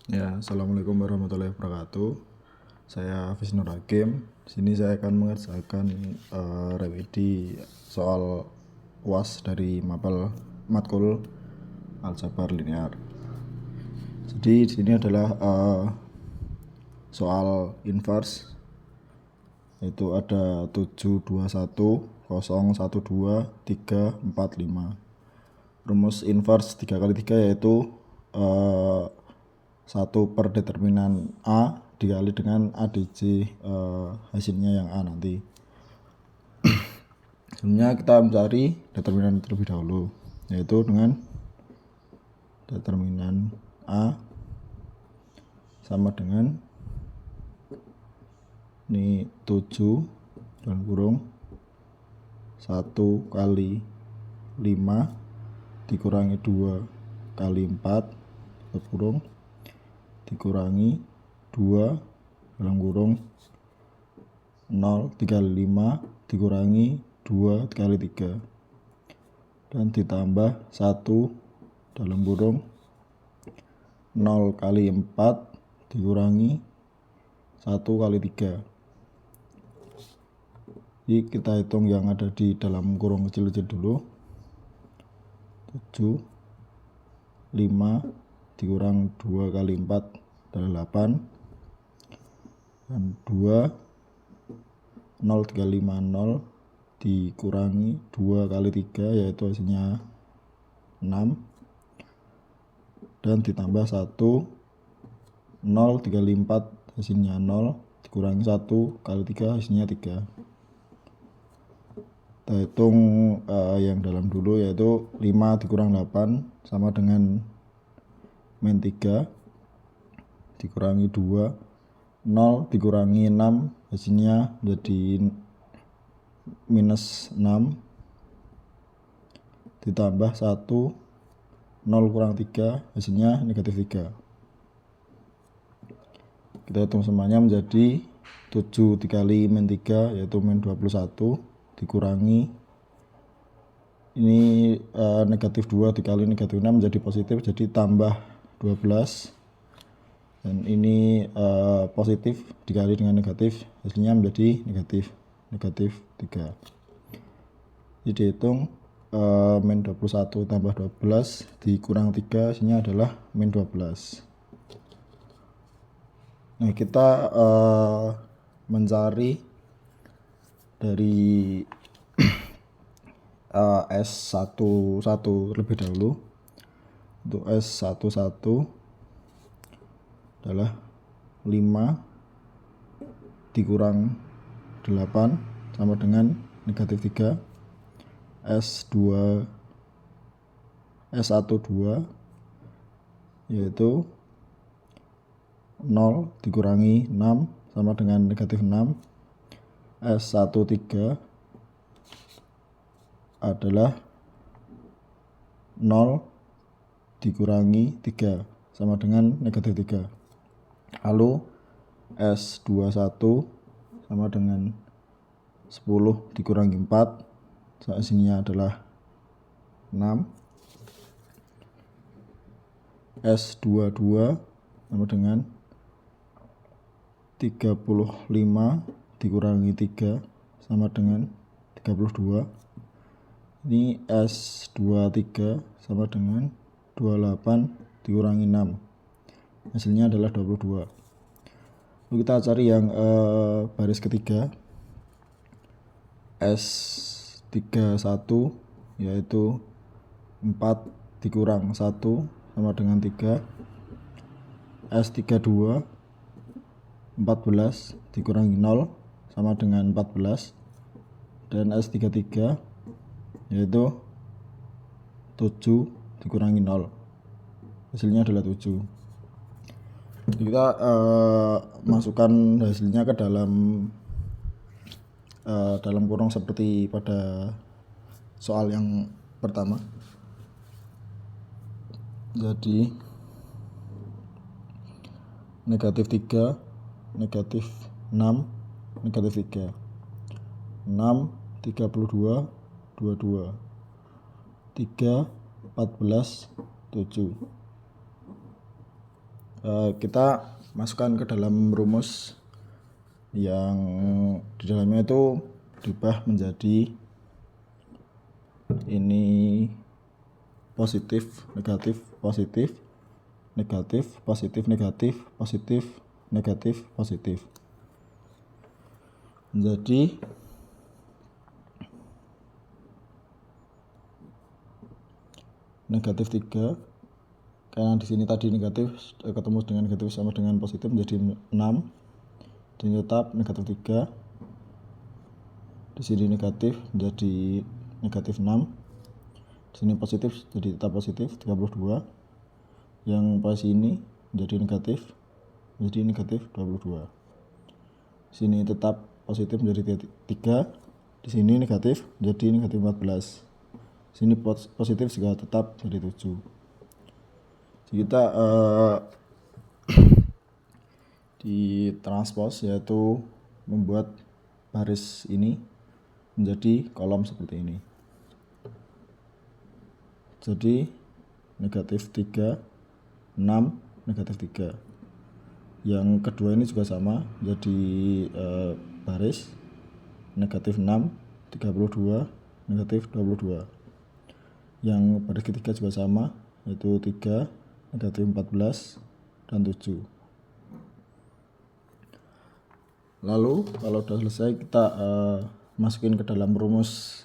Ya, Assalamualaikum warahmatullahi wabarakatuh. Saya Hafiz Nur Hakim. Sini saya akan mengerjakan remedi soal UAS dari matkul aljabar linear. Jadi di sini adalah soal inverse, yaitu ada 721 012 345. Rumus inverse 3 kali 3 yaitu 1 per determinan A dikali dengan ADC hasilnya yang A nanti. Sebenarnya kita mencari determinan terlebih dahulu, yaitu dengan determinan A sama dengan ini 7 dalam kurung 1 kali 5 dikurangi 2 kali 4 tutup kurung dikurangi 2 dalam kurung 0 3 kali 5 dikurangi 2 kali 3 dan ditambah 1 dalam kurung 0 kali 4 dikurangi 1 kali 3. Jadi kita hitung yang ada di dalam kurung kecil-kecil dulu. 7 5 dikurang 2 kali 4 adalah 8 dan 2 0 3 5 0 dikurangi 2 kali 3 yaitu hasilnya 6 dan ditambah 1 0 3 kali 4 hasilnya 0 dikurangi 1 kali 3 hasilnya 3. Kita hitung yang dalam dulu, yaitu 5 dikurang 8 sama dengan min 3 dikurangi 2 0 dikurangi 6 hasilnya menjadi minus 6 ditambah 1 0 kurang 3 hasilnya negatif 3. Kita hitung semuanya menjadi 7 dikali min 3 yaitu min 21 dikurangi ini negatif 2 dikali negatif 6 menjadi positif, jadi tambah 12 dan ini positif dikali dengan negatif hasilnya menjadi negatif 3. Jadi dihitung min 21 tambah 12 dikurang 3 hasilnya adalah min 12. Nah, kita mencari dari S11 lebih dahulu. Untuk S11 adalah 5 dikurang 8 sama dengan negatif 3. S12 yaitu 0 dikurangi 6 sama dengan negatif 6. S13 adalah 0 dikurangi 3 sama dengan negatif 3. Lalu S21 sama dengan 10 dikurangi 4 hasilnya adalah 6. S22 sama dengan 35 dikurangi 3 sama dengan 32. Ini S23 sama dengan 28 dikurangi 6 hasilnya adalah 22. Lalu kita cari yang baris ketiga, S31 yaitu 4 dikurang 1 sama dengan 3. S32 14 dikurangi 0 sama dengan 14 dan S33 yaitu 7 dikurangi 0 hasilnya adalah 7. Kita masukkan hasilnya ke dalam kurung seperti pada soal yang pertama. Jadi negatif 3 negatif 6 negatif 3 6 32 22 3 14 7. kita masukkan ke dalam rumus yang di dalamnya itu diubah menjadi ini positif, negatif, positif, negatif, positif, negatif, positif, negatif, positif. Jadi negatif 3, karena di sini tadi negatif ketemu dengan negatif sama dengan positif menjadi 6. Jadi tetap negatif 3. Di sini negatif menjadi negatif 6. Di sini positif jadi tetap positif 32. Yang posisi ini menjadi negatif 22. Di sini tetap positif menjadi 3. Di sini negatif menjadi negatif 14. Di sini positif juga tetap jadi 7. Jadi kita di transpose, yaitu membuat baris ini menjadi kolom seperti ini. Jadi negatif 3, 6, negatif 3. Yang kedua ini juga sama, jadi baris negatif 6, 32, negatif 22. Yang baris ketiga juga sama, yaitu 3, negatif 14, dan 7. Lalu kalau sudah selesai kita masukin ke dalam rumus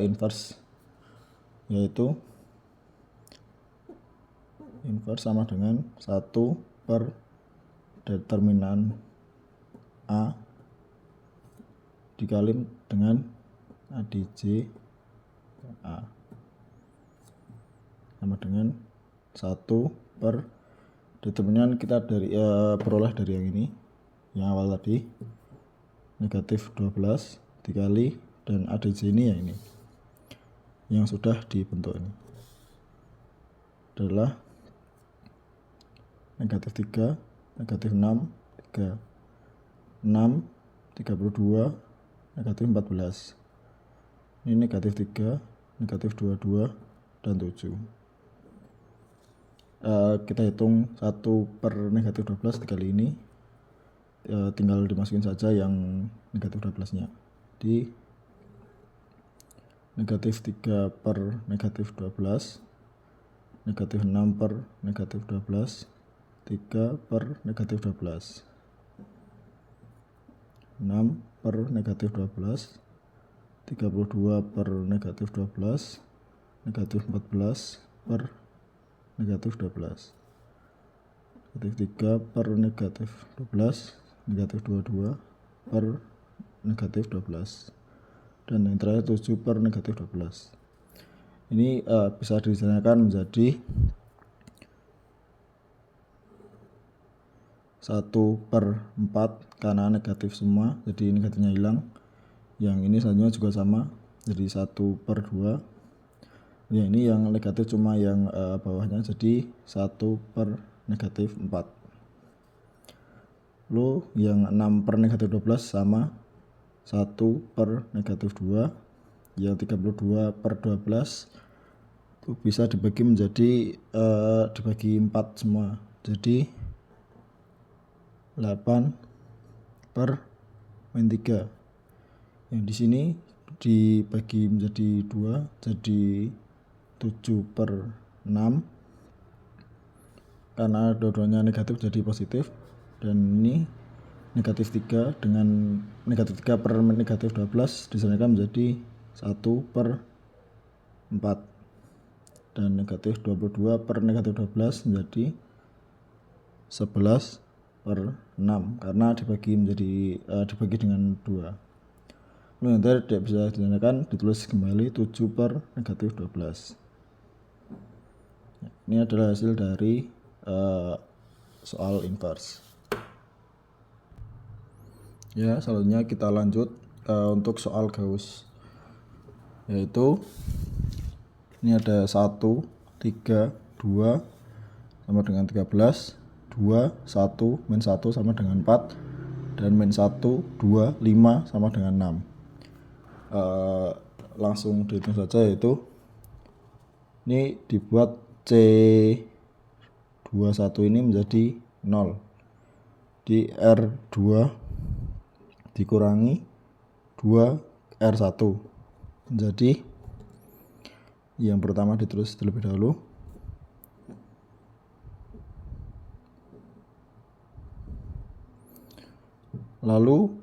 inverse, yaitu inverse sama dengan 1 per determinan A dikali dengan ADJ A sama dengan 1 per determinan kita dari peroleh dari yang ini, yang awal tadi negatif 12 dikali dan ADJ ini ya ini yang sudah dibentuk ini adalah negatif 3, negatif 6, 3, 6, 32, negatif 14. Ini negatif 3, negatif 22, dan 7. Kita hitung 1 per negatif 12 dikali ini, tinggal dimasukin saja yang negatif 12 nya. Di negatif 3 per negatif 12, negatif 6 per negatif 12, 3 per negatif 12, 6 per negatif 12, 32 per negatif 12, negatif 14 per negatif 12, negatif 3 per negatif 12, negatif 22 per negatif 12, dan yang terakhir 7 per negatif 12. Ini bisa dijelaskan menjadi 1 per 4 karena negatif semua, jadi negatifnya hilang. Yang ini selanjutnya juga sama, jadi 1 per 2. Ya, ini yang negatif cuma yang bawahnya, jadi 1 per negatif 4. Lalu yang 6 per negatif 12 sama 1 per negatif 2. Yang 32 per 12 itu bisa dibagi menjadi dibagi 4 semua, jadi 8 per min 3. Yang di sini dibagi menjadi 2, jadi 7 per 6 karena dua-duanya negatif jadi positif, dan ini negatif 3 dengan negatif 3 per negatif 12 disamakan menjadi 1 per 4, dan negatif 22 per negatif 12 menjadi 11 per 6 karena dibagi dengan 2. Lalu nanti tidak bisa ditandakan, ditulis kembali 7 per negatif 12. Ini adalah hasil dari soal inverse. Ya, selanjutnya kita lanjut untuk soal Gauss, yaitu ini ada 1, 3, 2 sama dengan 13, 2, 1, min 1 sama dengan 4, dan min 1, 2, 5 sama dengan 6. Langsung dihitung saja, yaitu ini dibuat C21 ini menjadi 0. Di R2 dikurangi 2R1. Jadi yang pertama ditulis terlebih dahulu. Lalu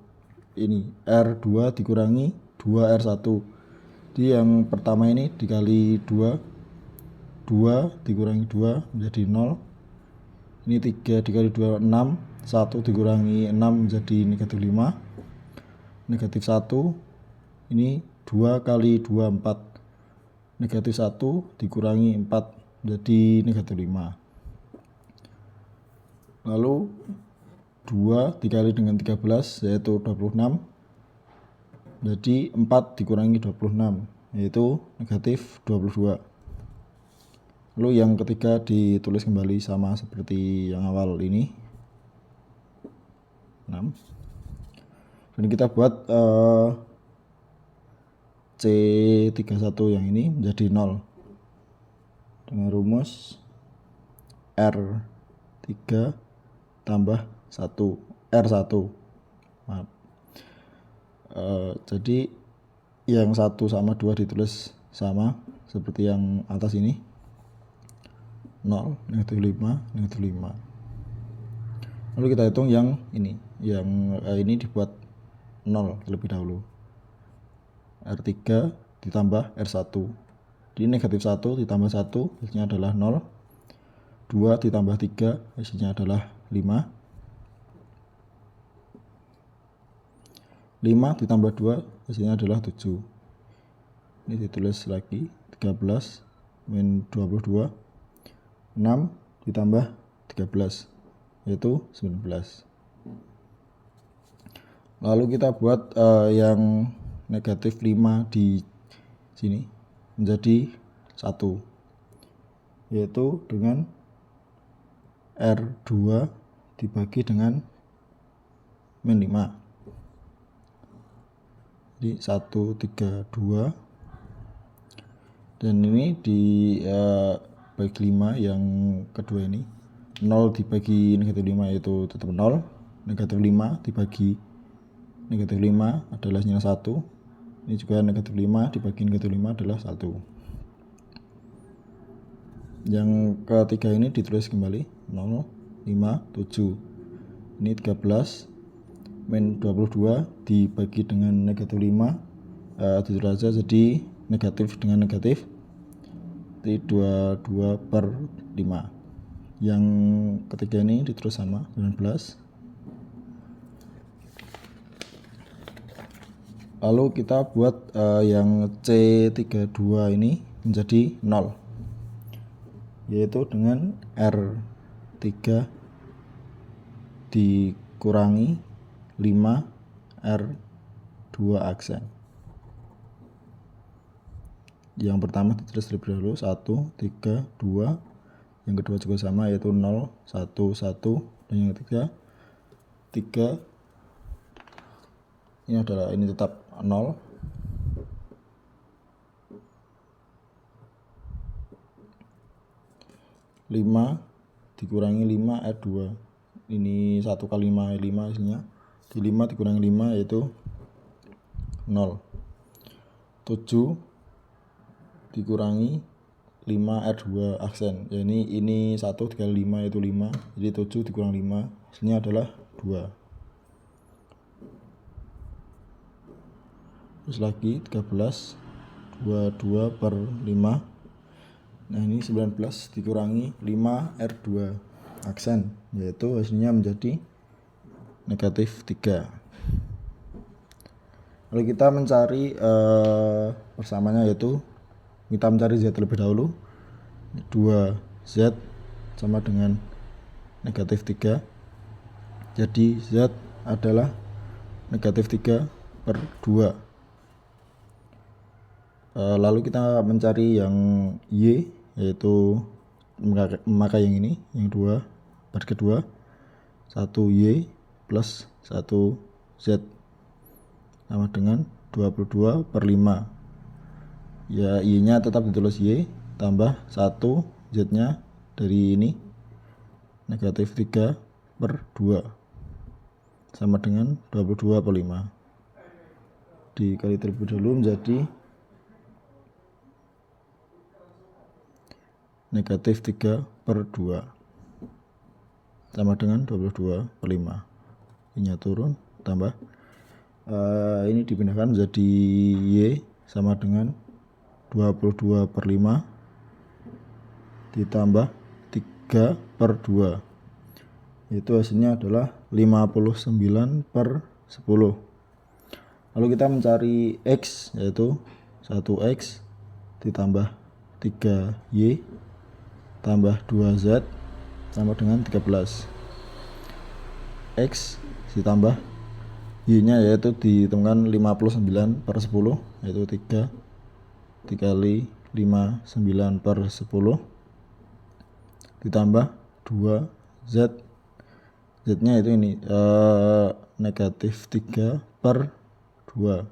ini R2 dikurangi 2R1. Jadi yang pertama ini dikali 2, 2 dikurangi 2 menjadi 0. Ini 3 dikali 2 6, 1 dikurangi 6 menjadi negatif 5. Negatif 1, ini 2 kali 2 4. Negatif 1 dikurangi 4 menjadi negatif 5. Lalu 2 dikali dengan 13 yaitu 26. Jadi 4 dikurangi 26 yaitu negatif 22. Lalu yang ketiga ditulis kembali sama seperti yang awal ini 6. Dan kita buat C31 yang ini menjadi 0 dengan rumus R3 tambah 1 R1. Maaf. Jadi yang 1 sama 2 ditulis sama seperti yang atas ini 0, negatif 5, negatif 5. Lalu kita hitung yang ini, ini dibuat 0 terlebih dahulu. R3 ditambah R1. Jadi negatif 1 ditambah 1 hasilnya adalah 0. 2 ditambah 3 hasilnya adalah 5. 5 ditambah 2 hasilnya adalah 7. Ini ditulis lagi 13 min 22. 6 ditambah 13 yaitu 19. Lalu kita buat yang negatif 5 di sini menjadi 1 yaitu dengan R2 dibagi dengan min 5. Jadi 1, 3, 2. Dan ini di bagi 5 yang kedua ini 0 dibagi negatif 5 yaitu tetap 0. Negatif 5 dibagi negatif 5 adalah hasilnya 1. Ini juga negatif 5 dibagi negatif 5 adalah 1. Yang ketiga ini ditulis kembali 0, 5, 7. Ini 13 min 22 dibagi dengan negatif 5 ditulis saja jadi negatif dengan negatif, jadi 22 per 5. Yang ketiga ini ditulis sama 19. Lalu kita buat yang C32 ini menjadi 0 yaitu dengan R3 dikurangi 5 R2 aksen. Yang pertama ditulis terlebih dahulu 1, 3, 2. Yang kedua juga sama yaitu 0, 1, 1. Dan yang ketiga 3. Ini tetap 0. Lima dikurangi 5 R2. Ini 1 kali 5 hasilnya. Di 5 dikurangi 5 yaitu 0. 7 dikurangi 5 R2 aksen. Ya, ini 1 dikali 5 yaitu 5. Jadi 7 dikurang 5 hasilnya adalah 2. Terus lagi 13 22 per 5. Nah ini 19 dikurangi 5 R2 aksen yaitu hasilnya menjadi negatif 3. Lalu kita mencari persamanya yaitu kita mencari Z terlebih dahulu. 2Z sama dengan negatif 3. Jadi Z adalah negatif 3 per 2. Lalu kita mencari yang Y yaitu memakai yang ini, yang 2 baris kedua 1Y plus 1Z sama dengan 22 per 5. Ya Y nya tetap ditulis Y tambah 1 Z nya dari ini negatif 3 per 2 sama dengan 22 per 5. Dikali terlebih dahulu menjadi negatif 3 per 2 sama dengan 22 per 5. Ini turun, tambah ini dipindahkan menjadi Y sama dengan 22 per 5 ditambah 3 per 2, itu hasilnya adalah 59 per 10. Lalu kita mencari X, yaitu 1X ditambah 3Y tambah 2Z sama dengan 13. X ditambah Y nya yaitu ditemukan 59 per 10, yaitu 3 dikali 59 per 10 ditambah 2Z, Z nya itu ini negatif 3 per 2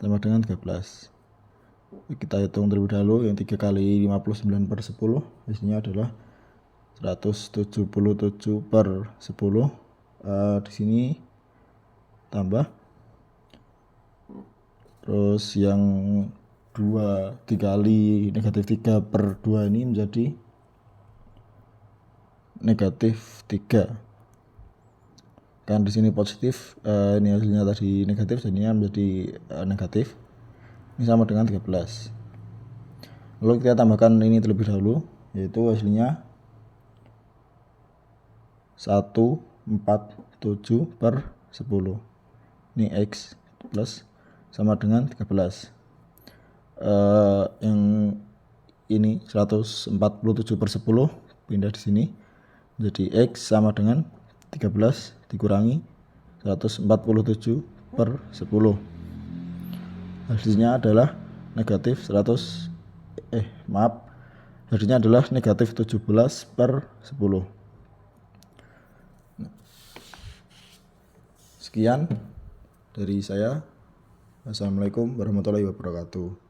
sama dengan 13. Kita hitung terlebih dahulu, yang 3 kali 59 per 10 hasilnya adalah 177 per 10. Di sini tambah, terus yang 2 dikali negatif 3 per 2 ini menjadi negatif 3. Kan di sini positif, ini hasilnya tadi negatif, jadinya menjadi negatif. Ini sama dengan 13. Lalu kita tambahkan ini terlebih dahulu, yaitu hasilnya 147 per 10. Ini X plus sama dengan 13. Yang ini 147 per 10 pindah di sini jadi X sama dengan 13 dikurangi 147 per 10. Hasilnya adalah negatif hasilnya adalah negatif 17 per 10. Sekian dari saya. Assalamualaikum warahmatullahi wabarakatuh.